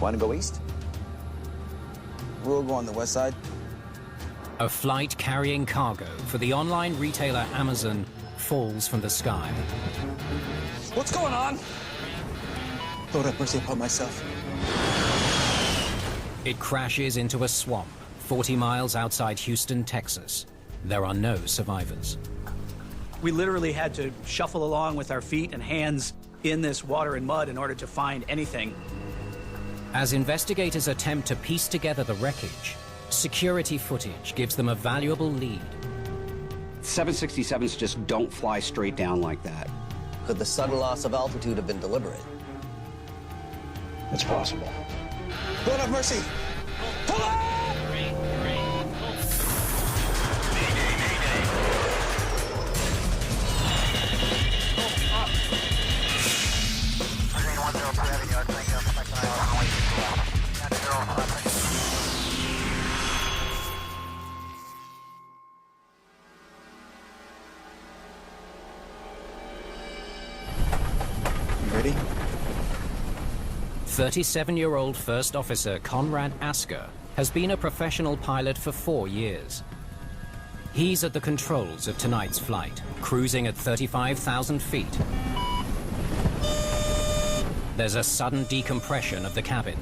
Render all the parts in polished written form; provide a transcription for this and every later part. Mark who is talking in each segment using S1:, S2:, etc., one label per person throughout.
S1: Want to go east? We'll go on the west side.
S2: A flight carrying cargo for the online retailer Amazon falls from the sky.
S1: What's going on? Lord have mercy upon myself.
S2: It crashes into a swamp 40 miles outside Houston, Texas. There are no survivors.
S3: We literally had to shuffle along with our feet and hands in this water and mud in order to find anything.
S2: As investigators attempt to piece together the wreckage, security footage gives them a valuable lead.
S4: 767s just don't fly straight down like that.
S5: Could the sudden loss of altitude have been deliberate?
S1: It's possible. Lord have mercy! Pull up! Ready?
S2: 37-year-old First Officer Conrad Asker has been a professional pilot for 4 years. He's at the controls of tonight's flight, cruising at 35,000 feet. There's a sudden decompression of the cabin.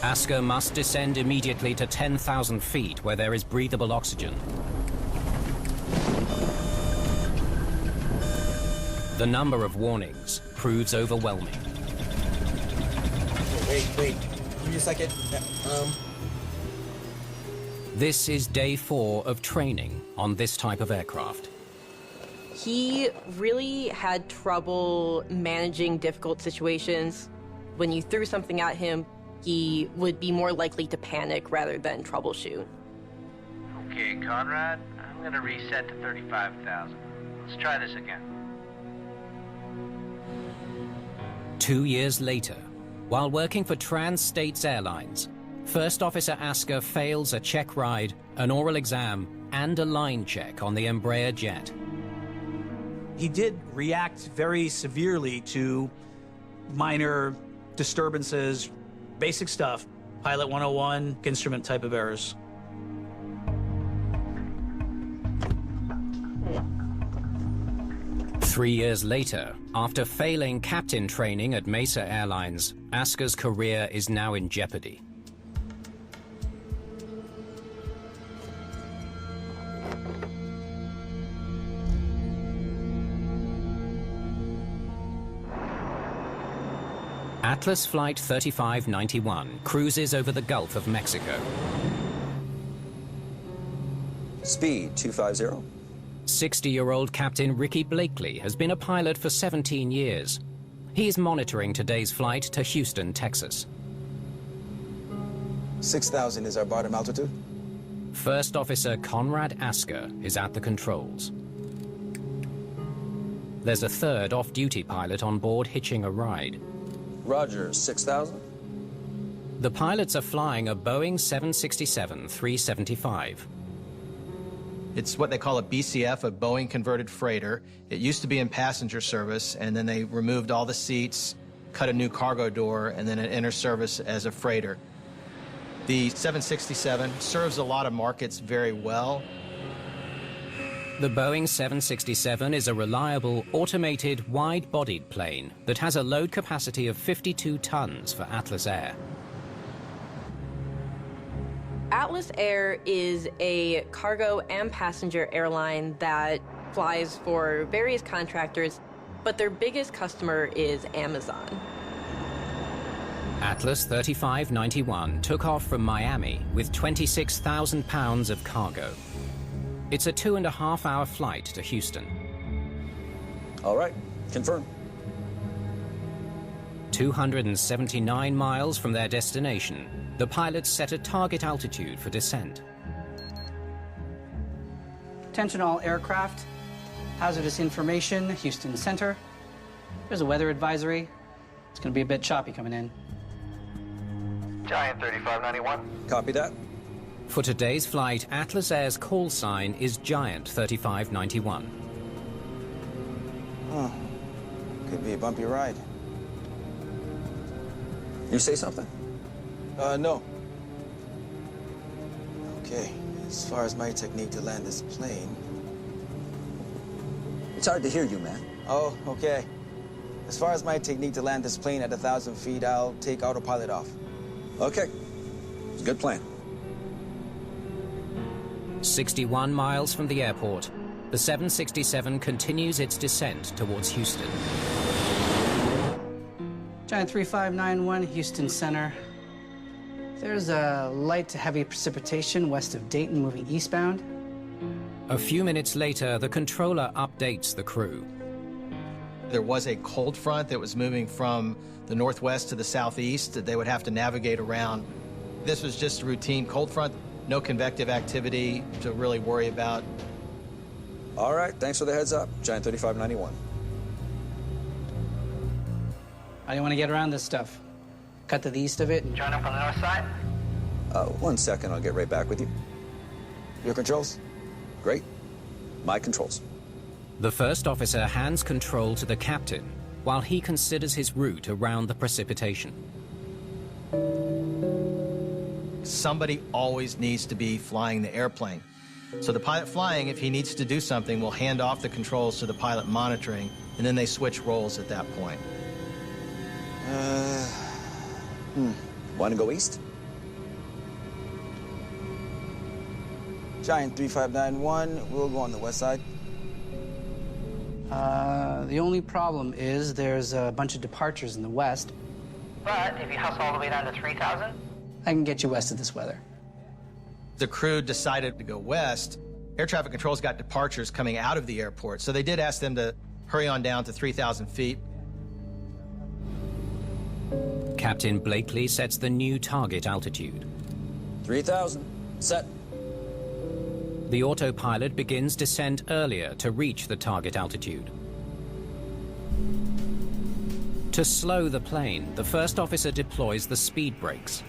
S2: Asker must descend immediately to 10,000 feet where there is breathable oxygen. The number of warnings proves overwhelming.
S1: Wait. Give me a second.
S2: This is day 4 of training on this type of aircraft.
S6: He really had trouble managing difficult situations. When you threw something at him, he would be more likely to panic rather than troubleshoot.
S7: Okay, Conrad, I'm gonna reset to 35,000. Let's try this again.
S2: 2 years later, while working for Trans-States Airlines, First Officer Asker fails a check ride, an oral exam, and a line check on the Embraer jet.
S3: He did react very severely to minor disturbances, basic stuff, Pilot 101, instrument type of errors.
S2: Three years later, after failing captain training at Mesa Airlines, Asker's career is now in jeopardy. Atlas Flight 3591 cruises over the Gulf of Mexico.
S1: Speed 250.
S2: 60-year-old Captain Ricky Blakely has been a pilot for 17 years. He's monitoring today's flight to Houston, Texas.
S1: 6,000 is our bottom altitude.
S2: First Officer Conrad Asker is at the controls. There's a third off-duty pilot on board hitching a ride.
S1: Roger, 6,000.
S2: The pilots are flying a Boeing 767-375.
S8: It's what they call a BCF, a Boeing converted freighter. It used to be in passenger service, and then they removed all the seats, cut a new cargo door, and then it enters service as a freighter. The 767 serves a lot of markets very well.
S2: The Boeing 767 is a reliable, automated, wide-bodied plane that has a load capacity of 52 tons for Atlas Air.
S6: Atlas Air is a cargo and passenger airline that flies for various contractors, but their biggest customer is Amazon.
S2: Atlas 3591 took off from Miami with 26,000 pounds of cargo. It's a 2.5-hour flight to Houston.
S1: All right, confirm.
S2: 279 miles from their destination, the pilots set a target altitude for descent.
S9: Attention all aircraft. Hazardous information, Houston Center. There's a weather advisory. It's going to be a bit choppy coming in.
S7: Giant 3591.
S1: Copy that.
S2: For today's flight, Atlas Air's call sign is Giant 3591.
S1: Could be a bumpy ride. You say something? No. Okay, as far as my technique to land this plane...
S5: It's hard to hear you, man.
S1: Oh, okay. As far as my technique to land this plane at 1,000 feet, I'll take autopilot off.
S5: Okay. It's a good plan.
S2: 61 miles from the airport, the 767 continues its descent towards Houston.
S9: Giant 3591, Houston Center. There's a light to heavy precipitation west of Dayton moving eastbound.
S2: A few minutes later, the controller updates the crew.
S8: There was a cold front that was moving from the northwest to the southeast that they would have to navigate around. This was just a routine cold front, no convective activity to really worry about.
S5: All right, thanks for the heads up, Giant 3591.
S9: How do you want to get around this stuff? Cut to the east of it?
S7: Join up on the north side?
S5: 1 second, I'll get right back with you.
S1: Your controls?
S5: Great. My controls.
S2: The first officer hands control to the captain while he considers his route around the precipitation.
S8: Somebody always needs to be flying the airplane. So the pilot flying, if he needs to do something, will hand off the controls to the pilot monitoring, and then they switch roles at that point.
S5: Want to go east?
S1: Giant 3591, we'll go on the west side.
S9: The only problem is there's a bunch of departures in the west.
S7: But if you hustle all the way down to 3,000?
S9: I can get you west of this weather.
S8: The crew decided to go west. Air traffic control's got departures coming out of the airport, so they did ask them to hurry on down to 3,000 feet.
S2: Captain Blakely sets the new target altitude.
S5: 3,000. Set.
S2: The autopilot begins descent earlier to reach the target altitude. To slow the plane, the first officer deploys the speed brakes.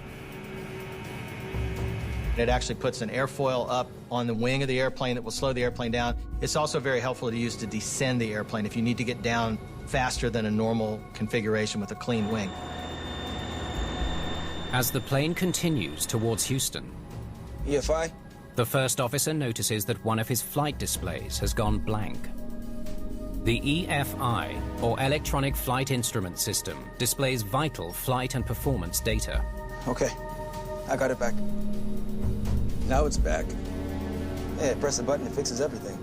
S8: It actually puts an airfoil up on the wing of the airplane that will slow the airplane down. It's also very helpful to use to descend the airplane if you need to get down faster than a normal configuration with a clean wing.
S2: As the plane continues towards Houston,
S1: EFI?
S2: the first officer notices that one of his flight displays has gone blank. The EFI, or Electronic Flight Instrument System, displays vital flight and performance data.
S1: Okay, I got it back.
S5: Now it's back.
S1: Yeah, press a button, it fixes everything.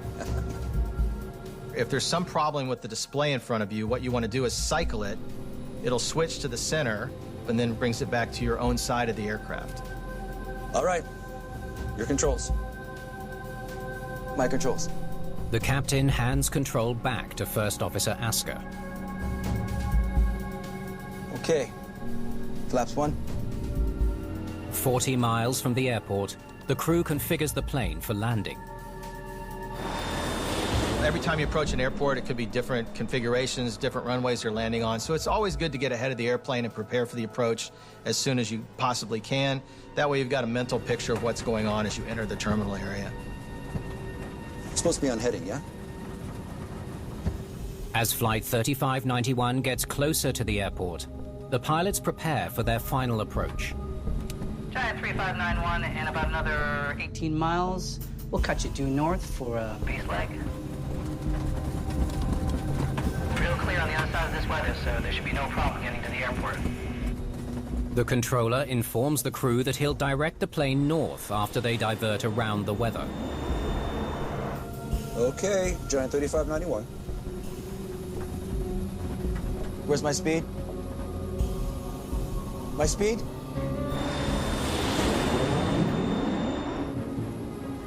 S8: If there's some problem with the display in front of you, what you want to do is cycle it. It'll switch to the center and then brings it back to your own side of the aircraft.
S5: All right. Your controls.
S1: My controls.
S2: The captain hands control back to First Officer Asker.
S1: Okay. Flaps 1.
S2: 40 miles from the airport, the crew configures the plane for landing.
S8: Every time you approach an airport, it could be different configurations, different runways you're landing on. So it's always good to get ahead of the airplane and prepare for the approach as soon as you possibly can. That way you've got a mental picture of what's going on as you enter the terminal area.
S5: It's supposed to be on heading, yeah?
S2: As Flight 3591 gets closer to the airport, the pilots prepare for their final approach.
S7: Giant 3591 and about another
S9: 18 miles. We'll cut you due north for a
S7: base leg. Real clear on the other side of this weather, so there should be no problem getting to the airport.
S2: The controller informs the crew that he'll direct the plane north after they divert around the weather.
S5: Okay, Giant 3591.
S1: Where's my speed? My speed?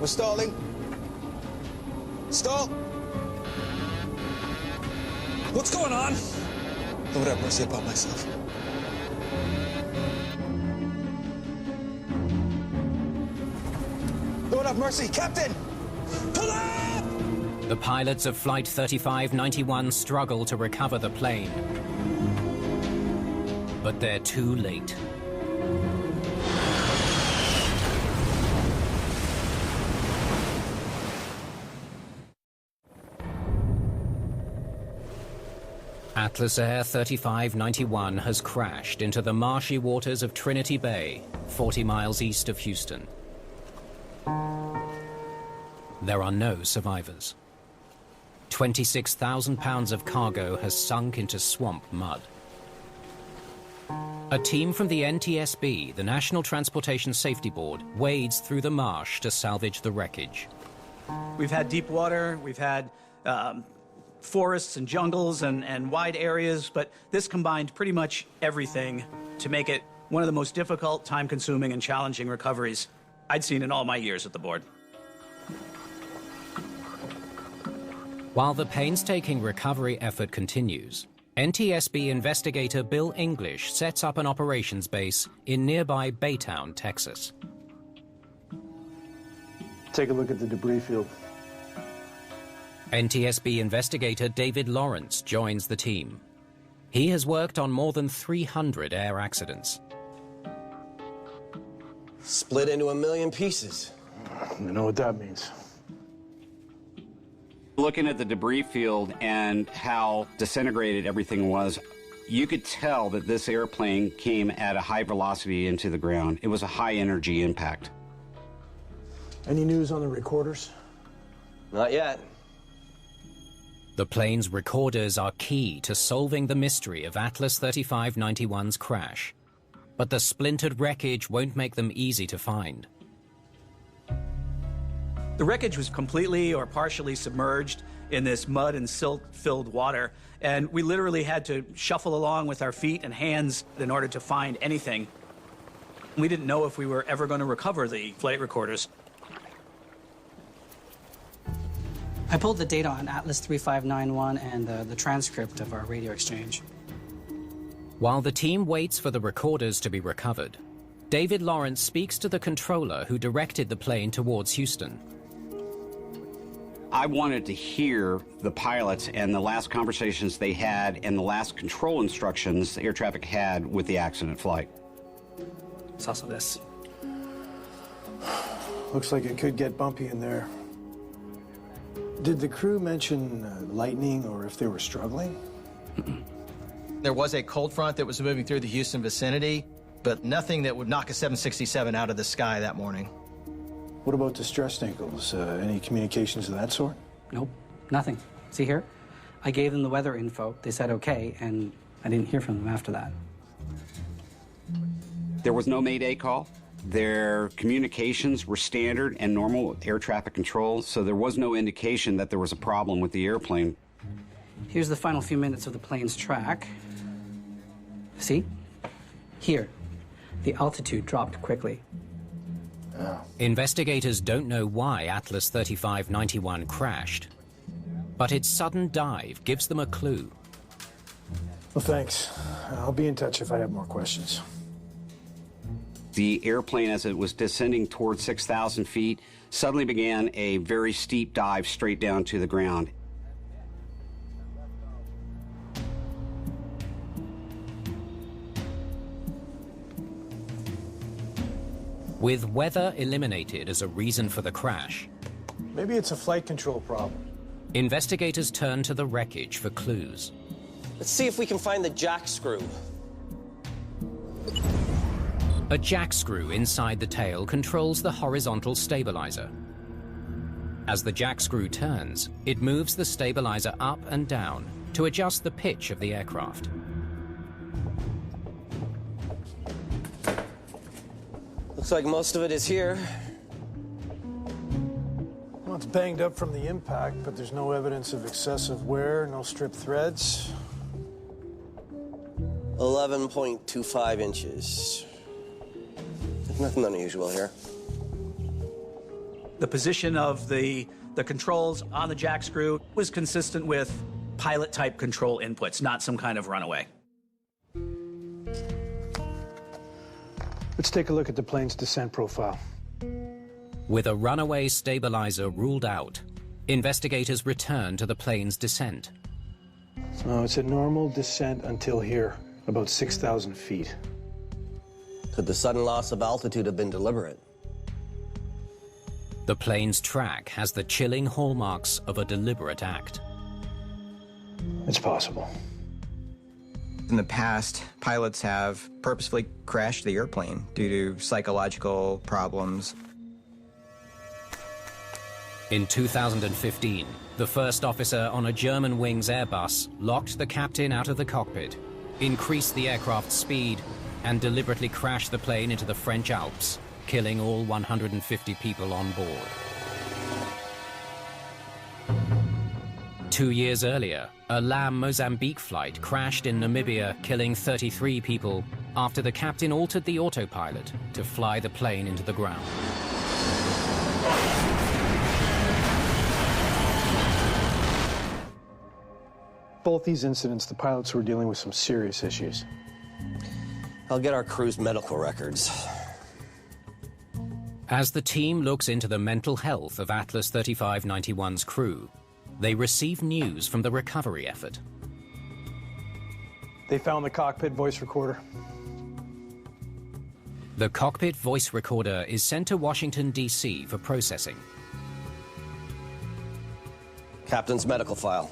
S1: We're stalling. Stall! What's going on? Lord have mercy upon myself. Lord have mercy, Captain! Pull up!
S2: The pilots of Flight 3591 struggle to recover the plane. But they're too late. At Atlas Air 3591 has crashed into the marshy waters of Trinity Bay, 40 miles east of Houston. There are no survivors. 26,000 pounds of cargo has sunk into swamp mud. A team from the NTSB, the National Transportation Safety Board, wades through the marsh to salvage the wreckage.
S3: We've had deep water, we've had forests and jungles and wide areas, but this combined pretty much everything to make it one of the most difficult, time-consuming, and challenging recoveries I'd seen in all my years at the board.
S2: While the painstaking recovery effort continues, NTSB investigator Bill English sets up an operations base in nearby Baytown, Texas.
S10: Take a look at the debris field.
S2: NTSB investigator David Lawrence joins the team. He has worked on more than 300 air accidents.
S11: Split into a million pieces.
S10: You know what that means.
S4: Looking at the debris field and how disintegrated everything was, you could tell that this airplane came at a high velocity into the ground. It was a high energy impact.
S10: Any news on the recorders?
S11: Not yet.
S2: The plane's recorders are key to solving the mystery of Atlas 3591's crash, but the splintered wreckage won't make them easy to find.
S3: The wreckage was completely or partially submerged in this mud and silt-filled water, and we literally had to shuffle along with our feet and hands in order to find anything. We didn't know if we were ever going to recover the flight recorders.
S9: I pulled the data on Atlas 3591 and the transcript of our radio exchange.
S2: While the team waits for the recorders to be recovered, David Lawrence speaks to the controller who directed the plane towards Houston.
S4: I wanted to hear the pilots and the last conversations they had and the last control instructions air traffic had with the accident flight.
S9: It's also this.
S10: Looks like it could get bumpy in there. Did the crew mention lightning or if they were struggling?
S8: There was a cold front that was moving through the Houston vicinity, but nothing that would knock a 767 out of the sky that morning.
S10: What about distress signals? Any communications of that sort?
S9: Nope, nothing. See here? I gave them the weather info. They said okay, and I didn't hear from them after that.
S4: There was no Mayday call. Their communications were standard and normal air traffic control, so there was no indication that there was a problem with the airplane.
S9: Here's the final few minutes of the plane's track. See? Here. The altitude dropped quickly.
S2: Investigators don't know why Atlas 3591 crashed, but its sudden dive gives them a clue.
S10: Well, thanks. I'll be in touch if I have more questions.
S4: The airplane, as it was descending towards 6,000 feet, suddenly began a very steep dive straight down to the ground.
S2: With weather eliminated as a reason for the crash,
S10: Maybe it's a flight control problem.
S2: investigators turn to the wreckage for clues.
S11: Let's see if we can find the jack screw.
S2: A jack screw inside the tail controls the horizontal stabilizer. As the jack screw turns, it moves the stabilizer up and down to adjust the pitch of the aircraft.
S11: Looks like most of it is here.
S10: Well, it's banged up from the impact, but there's no evidence of excessive wear, no stripped threads.
S11: 11.25 inches. Nothing unusual here.
S3: The position of the controls on the jack screw was consistent with pilot-type control inputs, not some kind of runaway.
S10: Let's take a look at the plane's descent profile.
S2: With a runaway stabilizer ruled out, investigators return to the plane's descent.
S10: So it's a normal descent until here, about 6,000 feet.
S11: Could the sudden loss of altitude have been deliberate?
S2: The plane's track has the chilling hallmarks of a deliberate act.
S10: It's possible.
S12: In the past, pilots have purposefully crashed the airplane due to psychological problems.
S2: In 2015, the first officer on a German Wings Airbus locked the captain out of the cockpit, increased the aircraft's speed, and deliberately crashed the plane into the French Alps, killing all 150 people on board. 2 years earlier, a LAM Mozambique flight crashed in Namibia, killing 33 people after the captain altered the autopilot to fly the plane into the ground.
S10: Both these incidents, the pilots were dealing with some serious issues.
S11: I'll get our crew's medical records.
S2: As the team looks into the mental health of Atlas 3591's crew, they receive news from the recovery effort.
S10: They found the cockpit voice recorder.
S2: The cockpit voice recorder is sent to Washington, D.C. for processing.
S11: Captain's medical file.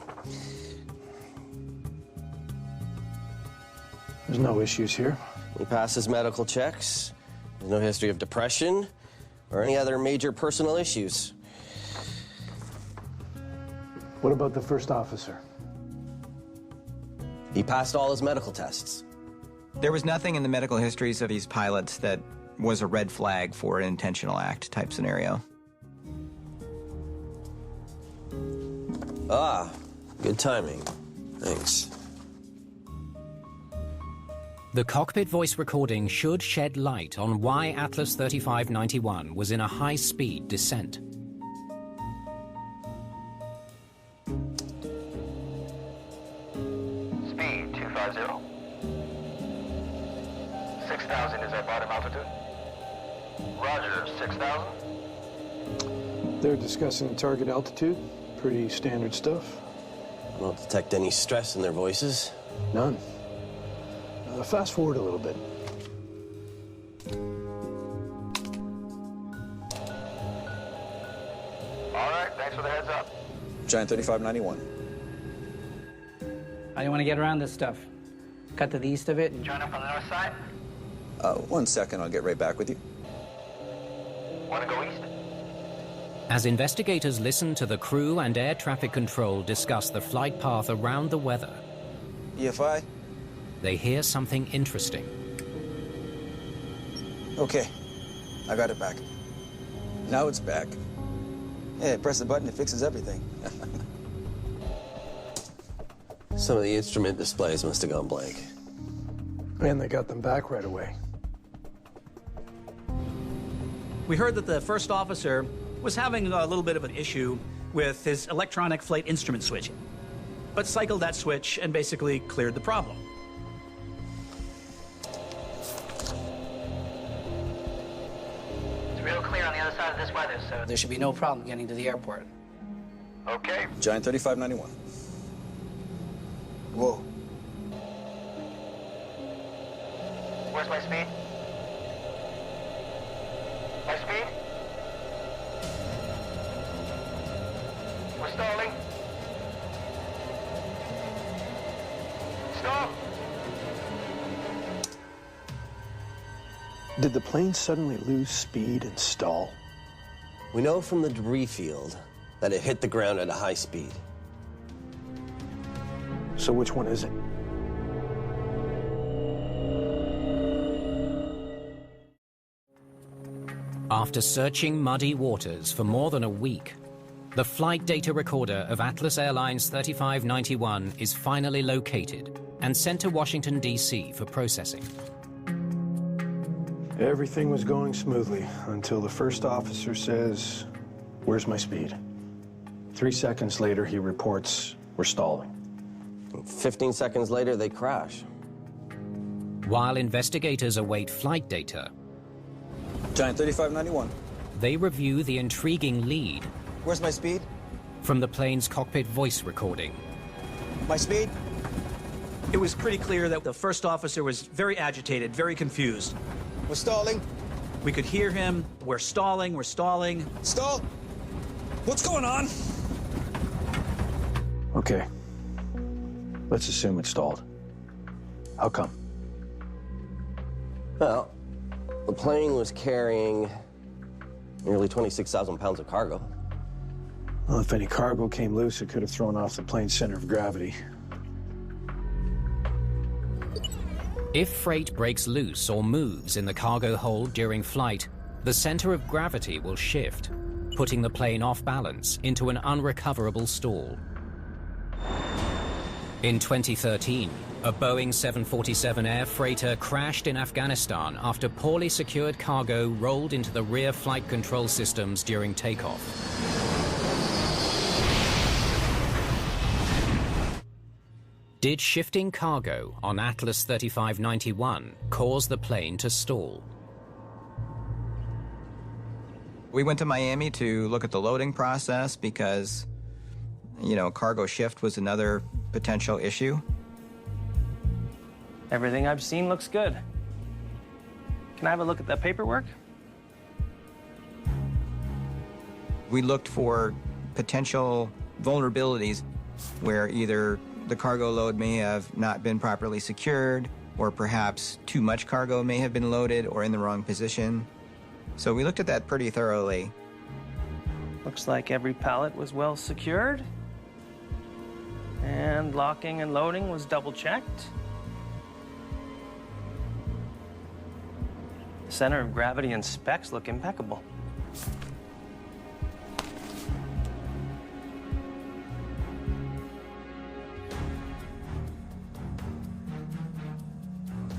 S10: There's no issues here.
S11: He passes medical checks. There's no history of depression or any other major personal issues.
S10: What about the first officer?
S11: He passed all his medical tests.
S12: There was nothing in the medical histories of these pilots that was a red flag for an intentional act type scenario.
S11: Ah, good timing. Thanks.
S2: The cockpit voice recording should shed light on why Atlas 3591 was in a high-speed descent.
S13: Speed 250. 6,000 is our bottom altitude. Roger, 6,000.
S10: They're discussing the target altitude. Pretty standard stuff.
S11: I don't detect any stress in their voices.
S10: None. Fast forward a little bit.
S13: All right, thanks for the heads up.
S5: Giant 3591.
S9: How do you want to get around this stuff? Cut to the east of it?
S13: Join up on the north side.
S5: 1 second, I'll get right back with you.
S13: Want to go east?
S2: As investigators listen to the crew and air traffic control discuss the flight path around the weather,
S1: EFI?
S2: they hear something interesting.
S1: Okay, I got it back. Now it's back. Yeah, press the button, it fixes everything.
S11: Some of the instrument displays must have gone blank.
S10: And they got them back right away.
S3: We heard that the first officer was having a little bit of an issue with his electronic flight instrument switch, but cycled that switch and basically cleared the problem.
S13: It's real clear on the other side of this weather, so
S9: There should be no problem getting to the airport.
S13: okay.
S5: Giant 3591.
S1: Whoa.
S13: Where's my speed? My speed? We're stalling. Stop!
S10: Did the plane suddenly lose speed and stall?
S11: We know from the debris field that it hit the ground at a high speed.
S10: So which one is it?
S2: After searching muddy waters for more than a week, the flight data recorder of Atlas Airlines 3591 is finally located and sent to Washington, D.C. for processing.
S10: Everything was going smoothly until the first officer says, "Where's my speed?" 3 seconds later, he reports, "We're stalling."
S11: 15 seconds later, they crash.
S2: While investigators await flight data,
S5: Giant 3591.
S2: they review the intriguing lead
S1: Where's my speed?
S2: from the plane's cockpit voice recording.
S1: My speed?
S3: It was pretty clear that the first officer was very agitated, very confused.
S1: We're stalling.
S3: We could hear him, we're stalling, we're stalling.
S1: Stall! What's going on?
S10: Okay. Let's assume it stalled. How come?
S11: Well, the plane was carrying nearly 26,000 pounds of cargo.
S10: Well, if any cargo came loose, it could have thrown off the plane's center of gravity.
S2: If freight breaks loose or moves in the cargo hold during flight, the center of gravity will shift, putting the plane off balance into an unrecoverable stall. In 2013, a Boeing 747 air freighter crashed in Afghanistan after poorly secured cargo rolled into the rear flight control systems during takeoff. Did shifting cargo on Atlas 3591 cause the plane to stall?
S12: We went to Miami to look at the loading process because, cargo shift was another potential issue.
S14: Everything I've seen looks good. Can I have a look at that paperwork?
S12: We looked for potential vulnerabilities where either the cargo load may have not been properly secured, or perhaps too much cargo may have been loaded or in the wrong position. So we looked at that pretty thoroughly.
S14: Looks like every pallet was well secured. And locking and loading was double-checked. The center of gravity and specs look impeccable.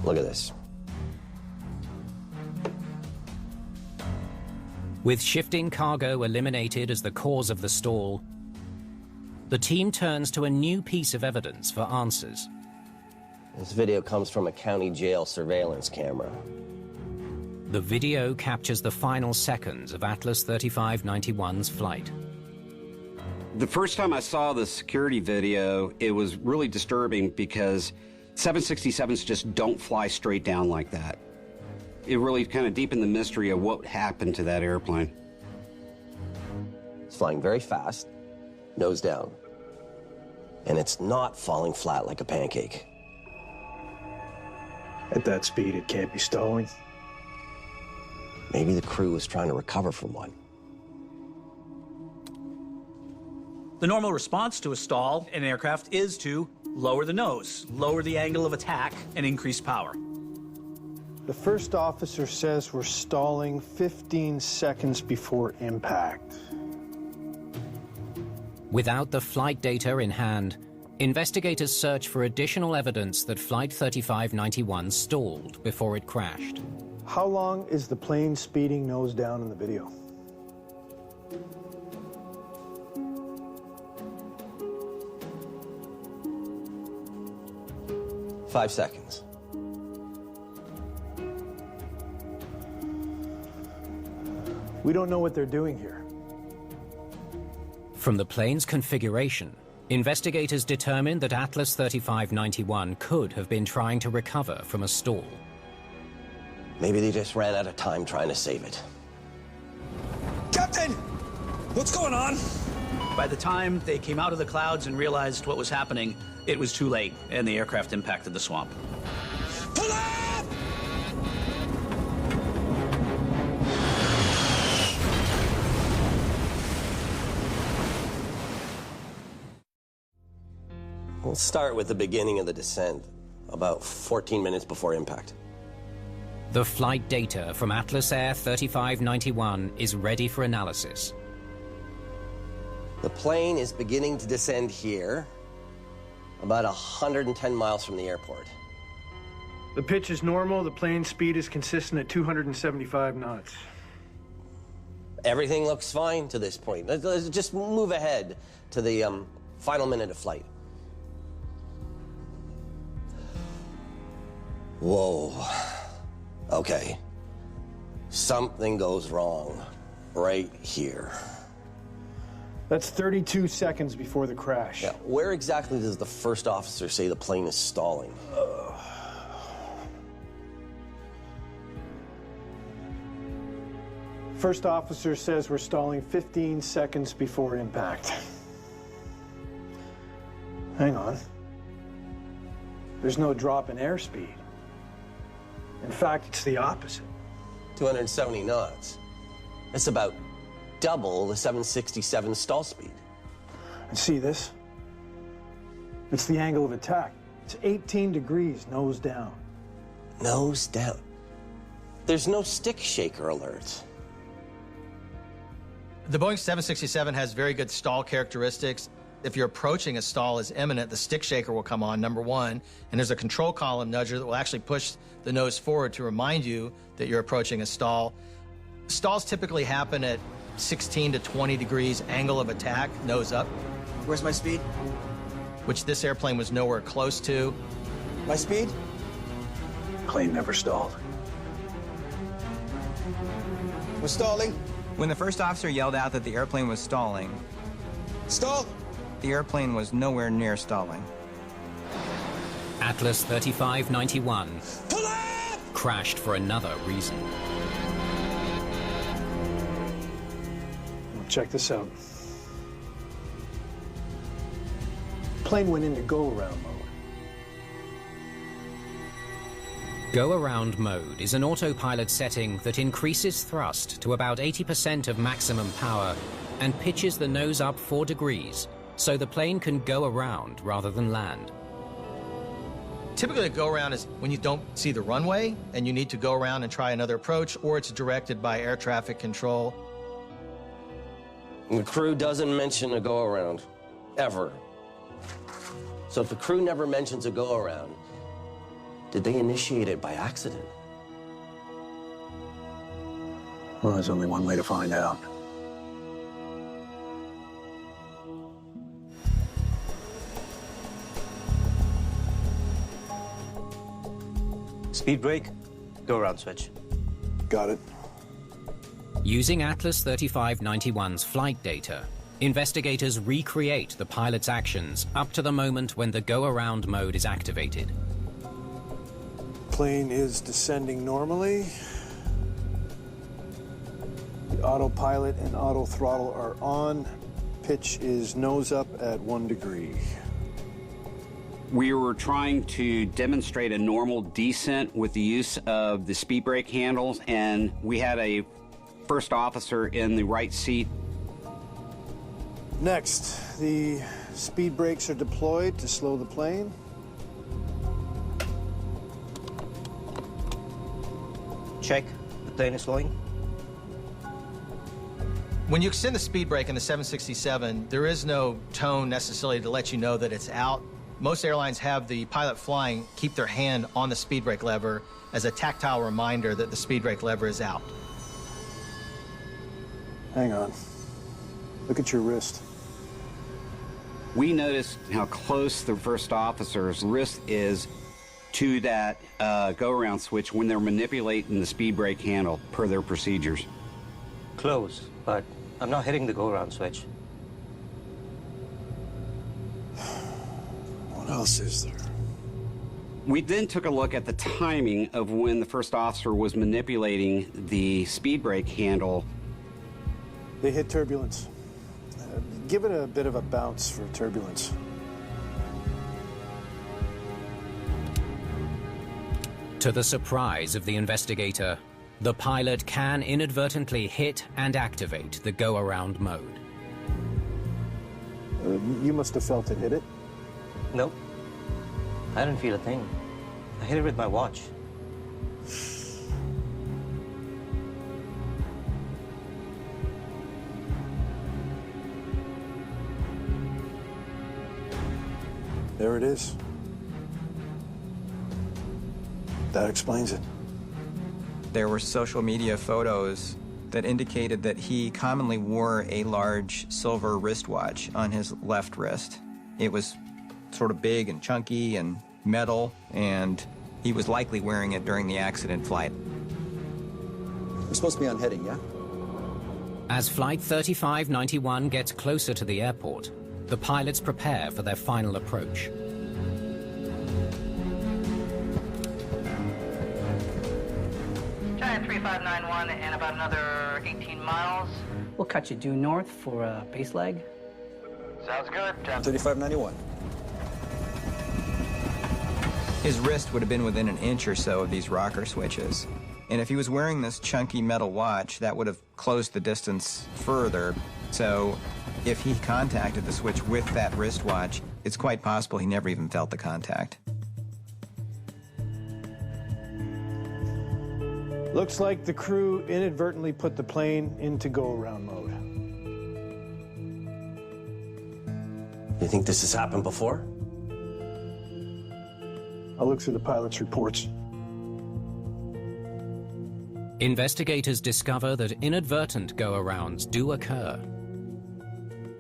S11: Look at this.
S2: With shifting cargo eliminated as the cause of the stall, the team turns to a new piece of evidence for answers.
S11: This video comes from a county jail surveillance camera.
S2: The video captures the final seconds of Atlas 3591's flight.
S4: The first time I saw the security video, it was really disturbing because 767s just don't fly straight down like that. It really kind of deepened the mystery of what happened to that airplane.
S11: It's flying very fast, nose down. And it's not falling flat like a pancake.
S10: At that speed, it can't be stalling.
S11: Maybe the crew was trying to recover from one.
S3: The normal response to a stall in an aircraft is to lower the nose, lower the angle of attack, and increase power.
S10: The first officer says we're stalling 15 seconds before impact.
S2: Without the flight data in hand, investigators search for additional evidence that Flight 3591 stalled before it crashed.
S10: How long is the plane speeding nose down in the video?
S11: Five seconds.
S10: We don't know what they're doing here.
S2: From the plane's configuration, investigators determined that Atlas 3591 could have been trying to recover from a stall.
S11: Maybe they just ran out of time trying to save it.
S1: Captain! What's going on?
S3: By the time they came out of the clouds and realized what was happening, it was too late, and the aircraft impacted the swamp.
S1: Pull up!
S11: We'll start with the beginning of the descent, about 14 minutes before impact.
S2: The flight data from Atlas Air 3591 is ready for analysis.
S11: The plane is beginning to descend here, about 110 miles from the airport.
S10: The pitch is normal. The plane speed is consistent at 275 knots.
S11: Everything looks fine to this point. Let's just move ahead to the final minute of flight. Whoa. Okay. Something goes wrong right here.
S10: That's 32 seconds before the crash.
S11: Yeah, where exactly does the first officer say the plane is stalling?
S10: First officer says we're stalling 15 seconds before impact. Hang on. There's no drop in airspeed. In fact, it's the opposite.
S11: 270 knots. That's about double the 767 stall speed.
S10: And see this? It's the angle of attack. It's 18 degrees nose down.
S11: Nose down. There's no stick shaker alert.
S8: The Boeing 767 has very good stall characteristics. If you're approaching a stall is imminent, the stick shaker will come on, number one, and there's a control column nudger that will actually push the nose forward to remind you that you're approaching a stall. Stalls typically happen at 16 to 20 degrees angle of attack, nose up.
S1: Where's my speed?
S8: Which this airplane was nowhere close to.
S1: My speed?
S10: Plane never stalled.
S1: We're stalling.
S12: When the first officer yelled out that the airplane was stalling,
S1: Stall!
S12: the airplane was nowhere near stalling.
S2: Atlas 3591 crashed for another reason.
S10: Check this out. Plane went into go-around mode.
S2: Go-around mode is an autopilot setting that increases thrust to about 80% of maximum power and pitches the nose up 4 degrees so the plane can go around rather than land.
S8: Typically, a go-around is when you don't see the runway and you need to go around and try another approach, or it's directed by air traffic control.
S11: And the crew doesn't mention a go-around, ever. So if the crew never mentions a go-around, did they initiate it by accident?
S10: Well, there's only one way to find out.
S15: Speed brake, go around switch.
S10: Got it.
S2: Using Atlas 3591's flight data, investigators recreate the pilot's actions up to the moment when the go-around mode is activated.
S10: Plane is descending normally. The autopilot and auto throttle are on. Pitch is nose up at 1 degree.
S4: We were trying to demonstrate a normal descent with the use of the speed brake handles, and we had a first officer in the right seat.
S10: Next, the speed brakes are deployed to slow the plane.
S15: Check, the plane is slowing.
S8: When you extend the speed brake in the 767, there is no tone necessarily to let you know that it's out. Most airlines have the pilot flying keep their hand on the speed brake lever as a tactile reminder that the speed brake lever is out.
S10: Hang on. Look at your wrist.
S4: We noticed how close the first officer's wrist is to that go-around switch when they're manipulating the speed brake handle per their procedures.
S15: Close, but I'm not hitting the go-around switch.
S1: What else is there?
S4: We then took a look at the timing of when the first officer was manipulating the speed brake handle.
S10: They hit turbulence. Give it a bit of a bounce for turbulence.
S2: To the surprise of the investigator, the pilot can inadvertently hit and activate the go-around mode.
S10: You must have felt it hit it.
S15: Nope. I didn't feel a thing. I hit it with my watch.
S10: There it is. That explains it.
S12: There were social media photos that indicated that he commonly wore a large silver wristwatch on his left wrist. It was sort of big and chunky and metal, and he was likely wearing it during the accident flight.
S1: We're supposed to be on heading, yeah?
S2: As Flight 3591 gets closer to the airport, the pilots prepare for their final approach.
S7: Giant 3591 and about another 18 miles.
S9: We'll cut you due north for a base leg.
S7: Sounds good. Giant
S1: 3591.
S12: His wrist would have been within an inch or so of these rocker switches. And if he was wearing this chunky metal watch, that would have closed the distance further. So if he contacted the switch with that wristwatch, it's quite possible he never even felt the contact.
S10: Looks like the crew inadvertently put the plane into go-around mode.
S11: You think this has happened before?
S10: I'll look through the pilot's reports.
S2: Investigators discover that inadvertent go-arounds do occur.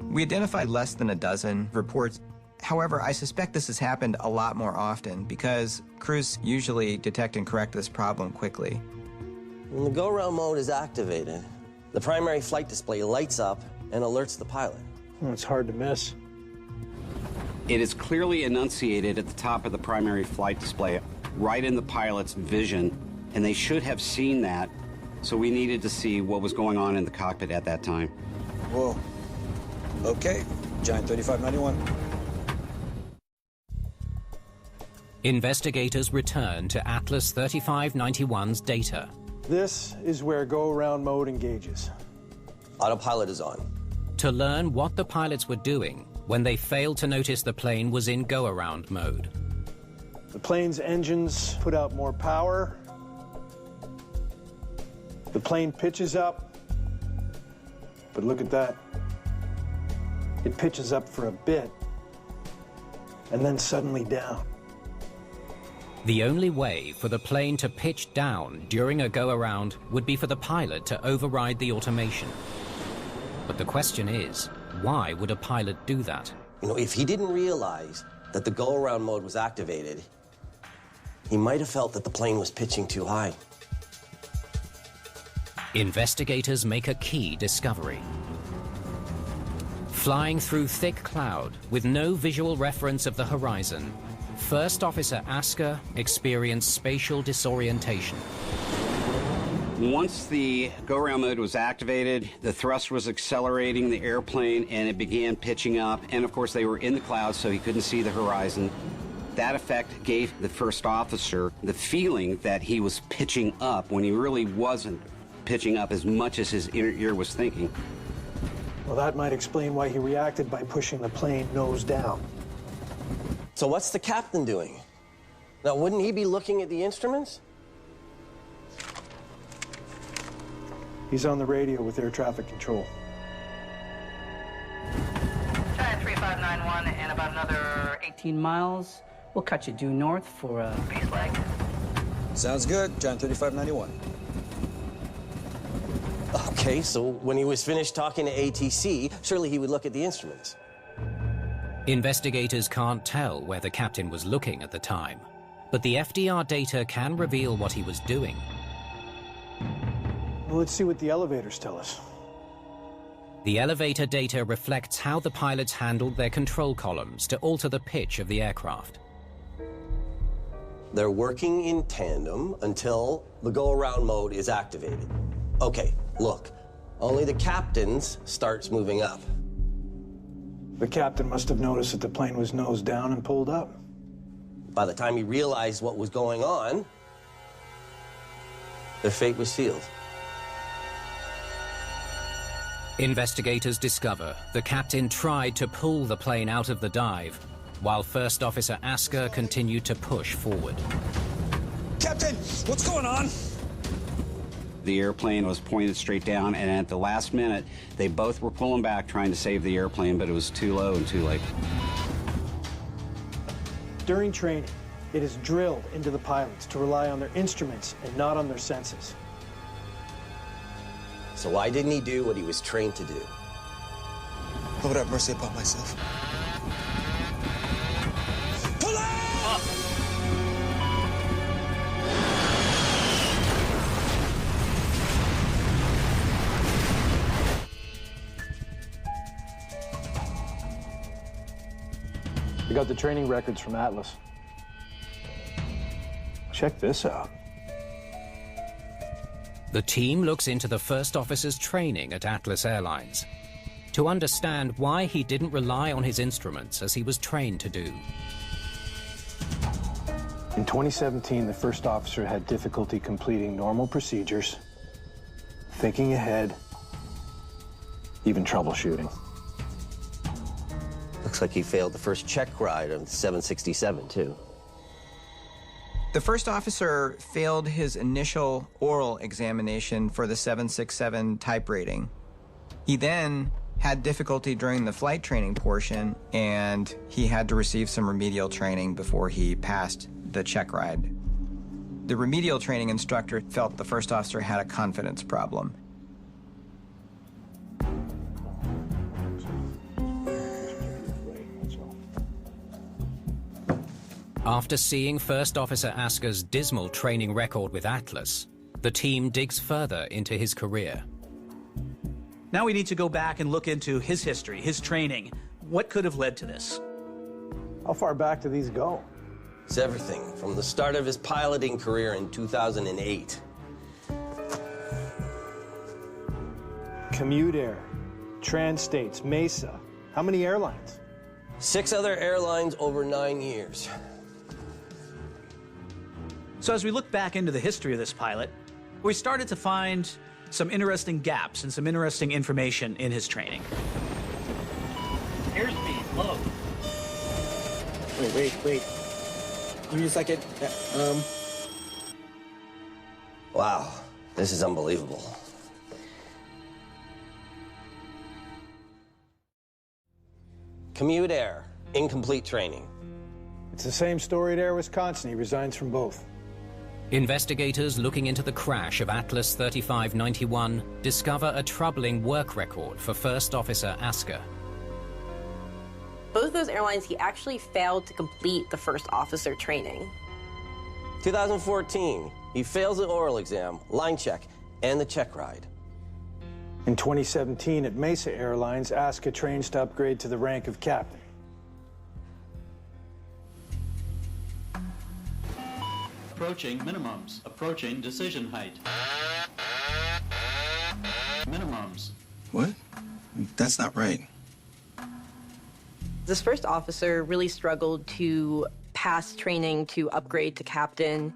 S12: We identified less than a dozen reports. However, I suspect this has happened a lot more often because crews usually detect and correct this problem quickly.
S11: When the go-around mode is activated, the primary flight display lights up and alerts the pilot.
S10: Well, it's hard to miss.
S4: It is clearly enunciated at the top of the primary flight display, right in the pilot's vision, and they should have seen that, so we needed to see what was going on in the cockpit at that time.
S1: Whoa. Okay, Giant 3591.
S2: Investigators return to Atlas 3591's data.
S10: This is where go-around mode engages.
S11: Autopilot is on.
S2: To learn what the pilots were doing when they failed to notice the plane was in go-around mode.
S10: The plane's engines put out more power. The plane pitches up. But look at that. It pitches up for a bit, and then suddenly down.
S2: The only way for the plane to pitch down during a go-around would be for the pilot to override the automation. But the question is, why would a pilot do that?
S11: You know, if he didn't realize that the go-around mode was activated, he might have felt that the plane was pitching too high.
S2: Investigators make a key discovery. Flying through thick cloud with no visual reference of the horizon, First Officer Asker experienced spatial disorientation.
S4: Once the go-around mode was activated, the thrust was accelerating the airplane and it began pitching up. And of course, they were in the clouds, so he couldn't see the horizon. That effect gave the first officer the feeling that he was pitching up when he really wasn't pitching up as much as his inner ear was thinking.
S10: Well, that might explain why he reacted by pushing the plane nose down.
S11: So what's the captain doing? Now, wouldn't he be looking at the instruments?
S10: He's on the radio with air traffic control.
S9: Giant 3591 and about another 18 miles. We'll cut you due north for a base leg.
S1: Sounds good, Giant 3591.
S11: Okay, so when he was finished talking to ATC, surely he would look at the instruments.
S2: Investigators can't tell where the captain was looking at the time, but the FDR data can reveal what he was doing.
S10: Well, let's see what the elevators tell us.
S2: The elevator data reflects how the pilots handled their control columns to alter the pitch of the aircraft.
S11: They're working in tandem until the go-around mode is activated. Okay, look, only the captain's starts moving up.
S10: The captain must have noticed that the plane was nose down and pulled up.
S11: By the time he realized what was going on, their fate was sealed.
S2: Investigators discover the captain tried to pull the plane out of the dive, while First Officer Asker continued to push forward.
S1: Captain, what's going on?
S4: The airplane was pointed straight down, and at the last minute, they both were pulling back trying to save the airplane, but it was too low and too late.
S10: During training, it is drilled into the pilots to rely on their instruments and not on their senses.
S11: So why didn't he do what he was trained to do?
S1: Lord have mercy upon myself. Pull out!
S10: We got the training records from Atlas. Check this out.
S2: The team looks into the first officer's training at Atlas Airlines to understand why he didn't rely on his instruments as he was trained to do.
S10: In 2017, the first officer had difficulty completing normal procedures, thinking ahead, even troubleshooting.
S11: Looks like he failed the first check ride of the 767, too.
S12: The first officer failed his initial oral examination for the 767 type rating. He then had difficulty during the flight training portion, and he had to receive some remedial training before he passed the check ride. The remedial training instructor felt the first officer had a confidence problem.
S2: After seeing First Officer Asker's dismal training record with Atlas, the team digs further into his career.
S3: Now we need to go back and look into his history, his training. What could have led to this?
S10: How far back do these go?
S11: It's everything, from the start of his piloting career in 2008.
S10: Commute Air, Trans-States, Mesa. How many airlines?
S11: 6 other airlines over 9 years.
S3: So as we look back into the history of this pilot, we started to find some interesting gaps and some interesting information in his training.
S14: Airspeed, low.
S16: Wait. Give me a second.
S11: Wow, this is unbelievable. Commute Air, incomplete training.
S10: It's the same story at Air Wisconsin. He resigns from both.
S2: Investigators looking into the crash of Atlas 3591 discover a troubling work record for First Officer Asker.
S6: Both those airlines, he actually failed to complete the first officer training.
S11: 2014, he fails the oral exam, line check, and the check ride.
S10: In 2017, at Mesa Airlines, Asker trains to upgrade to the rank of captain.
S17: Approaching minimums. Approaching decision height. Minimums.
S18: What? That's not right.
S6: This first officer really struggled to pass training to upgrade to captain.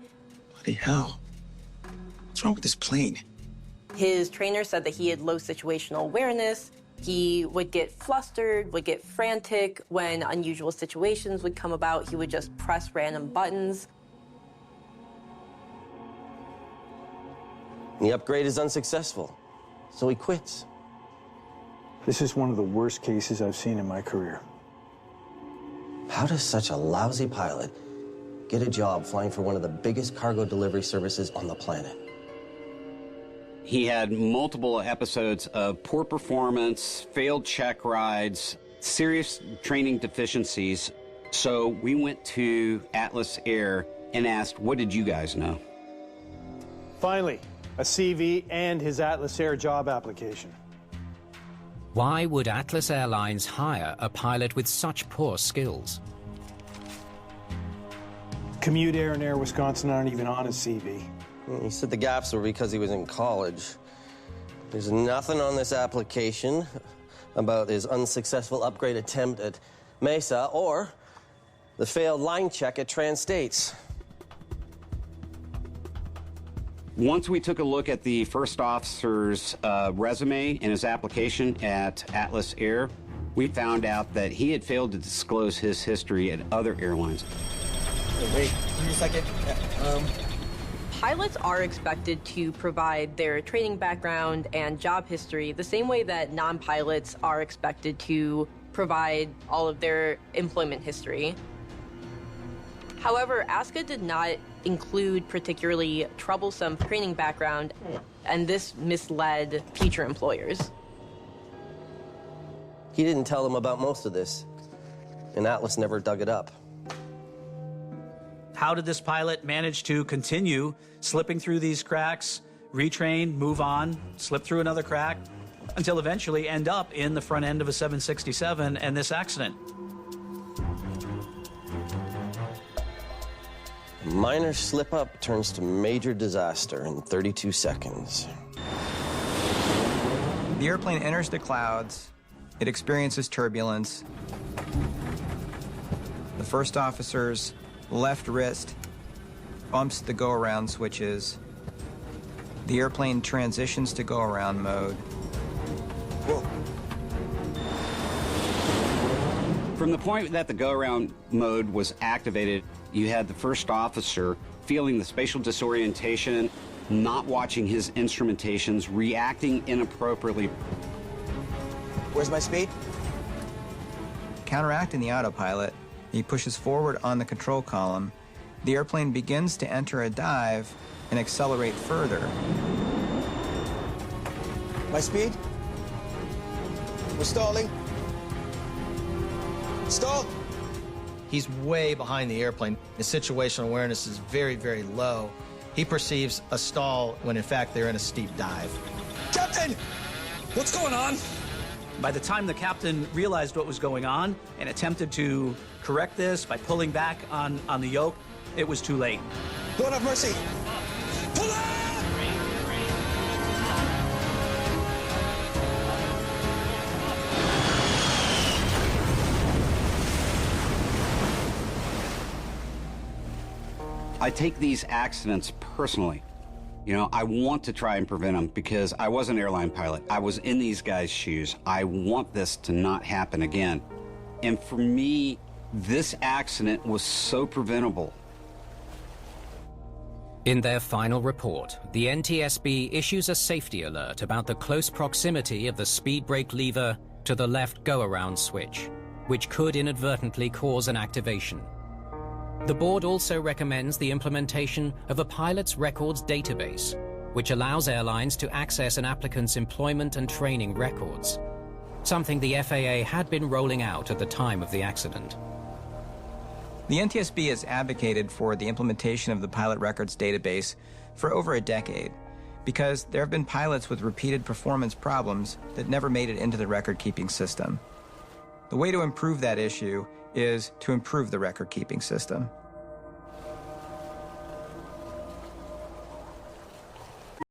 S18: Bloody hell. What's wrong with this plane?
S6: His trainer said that he had low situational awareness. He would get flustered, would get frantic when unusual situations would come about. He would just press random buttons.
S11: The upgrade is unsuccessful, so he quits.
S10: This is one of the worst cases I've seen in my career.
S11: How does such a lousy pilot get a job flying for one of the biggest cargo delivery services on the planet?
S4: He had multiple episodes of poor performance, failed check rides, serious training deficiencies. So we went to Atlas Air and asked, what did you guys know?
S10: Finally, a CV and his Atlas Air job application.
S2: Why would Atlas Airlines hire a pilot with such poor skills?
S10: Commute Air and Air Wisconsin aren't even on his CV.
S11: He said the gaps were because he was in college. There's nothing on this application about his unsuccessful upgrade attempt at Mesa or the failed line check at Trans-States.
S4: Once we took a look at the first officer's resume and his application at Atlas Air, we found out that he had failed to disclose his history at other airlines.
S16: Wait, give me a second.
S6: Pilots are expected to provide their training background and job history the same way that non-pilots are expected to provide all of their employment history. However, Asker did not include particularly troublesome training background, and this misled future employers.
S11: He didn't tell them about most of this, and Atlas never dug it up.
S3: How did this pilot manage to continue slipping through these cracks, retrain, move on, slip through another crack, until eventually end up in the front end of a 767 and this accident?
S11: Minor slip-up turns to major disaster in 32 seconds.
S12: The airplane enters the clouds. It experiences turbulence. The first officer's left wrist bumps the go-around switches. The airplane transitions to go-around mode.
S4: From the point that the go-around mode was activated, you had the first officer feeling the spatial disorientation, not watching his instrumentations, reacting inappropriately.
S1: Where's my speed?
S12: Counteracting the autopilot, he pushes forward on the control column. The airplane begins to enter a dive and accelerate further.
S1: My speed? We're stalling. Stall!
S8: He's way behind the airplane. His situational awareness is very, very low. He perceives a stall when in fact they're in a steep dive.
S1: Captain! What's going on?
S3: By the time the captain realized what was going on and attempted to correct this by pulling back on the yoke, it was too late.
S1: Lord have mercy! Pull up!
S4: I take these accidents personally. You know, I want to try and prevent them because I was an airline pilot. I was in these guys' shoes. I want this to not happen again. And for me, this accident was so preventable.
S2: In their final report, the NTSB issues a safety alert about the close proximity of the speed brake lever to the left go-around switch, which could inadvertently cause an activation. The board also recommends the implementation of a pilot's records database, which allows airlines to access an applicant's employment and training records, something the FAA had been rolling out at the time of the accident.
S12: The NTSB has advocated for the implementation of the pilot records database for over a decade because there have been pilots with repeated performance problems that never made it into the record-keeping system. The way to improve that issue is to improve the record-keeping system.